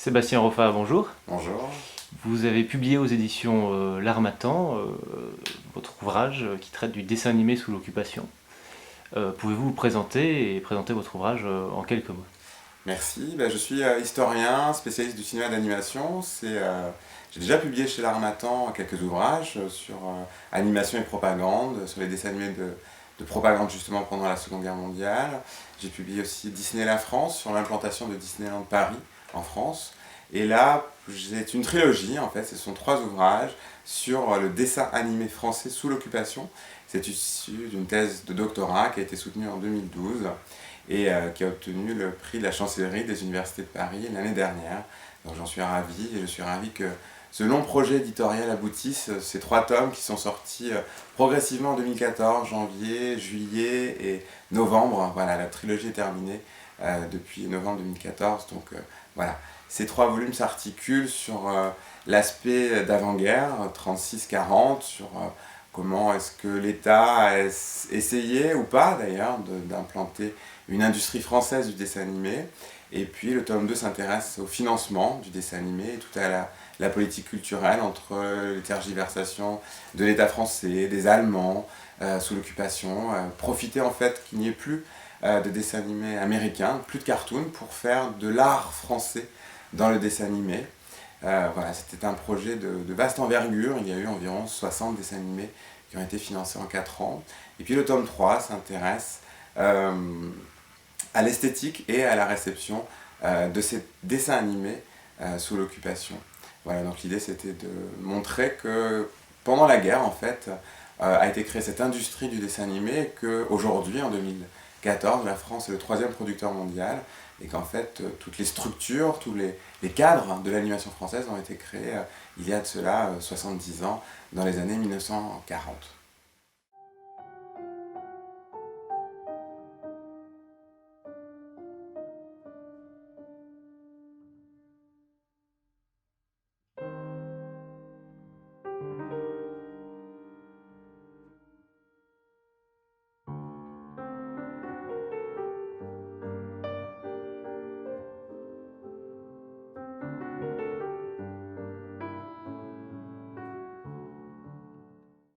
Sébastien Roffa, bonjour. Bonjour. Vous avez publié aux éditions L'Harmattan votre ouvrage qui traite du dessin animé sous l'occupation. Pouvez-vous vous présenter et présenter votre ouvrage en quelques mots? Merci. Je suis historien, spécialiste du cinéma d'animation. J'ai déjà publié chez L'Harmattan quelques ouvrages sur animation et propagande, sur les dessins animés de propagande justement pendant la Seconde Guerre mondiale. J'ai publié aussi Disney la France, sur l'implantation de Disneyland Paris en France. Et là, c'est une trilogie en fait, ce sont trois ouvrages sur le dessin animé français sous l'occupation. C'est issu d'une thèse de doctorat qui a été soutenue en 2012 et qui a obtenu le prix de la chancellerie des universités de Paris l'année dernière. Donc j'en suis ravi et je suis ravi que ce long projet éditorial aboutisse, ces trois tomes qui sont sortis progressivement en 2014, janvier, juillet et novembre. Voilà, la trilogie est terminée depuis novembre 2014. Donc voilà, ces trois volumes s'articulent sur l'aspect d'avant-guerre, 36-40, sur comment est-ce que l'État a essayé, ou pas d'ailleurs, d'implanter une industrie française du dessin animé. Et puis le tome 2 s'intéresse au financement du dessin animé et tout à la politique culturelle entre les tergiversations de l'État français, des Allemands sous l'occupation, profiter en fait qu'il n'y ait plus de dessin animé américain, plus de cartoons, pour faire de l'art français dans le dessin animé. Voilà, c'était un projet de vaste envergure. Il y a eu environ 60 dessins animés qui ont été financés en 4 ans. Et puis le tome 3 s'intéresse à l'esthétique et à la réception de ces dessins animés sous l'occupation. Voilà, donc l'idée c'était de montrer que pendant la guerre, en fait, a été créée cette industrie du dessin animé et qu'aujourd'hui, en 2014, la France est le troisième producteur mondial et qu'en fait, toutes les structures, tous les cadres de l'animation française ont été créés il y a de cela 70 ans, dans les années 1940.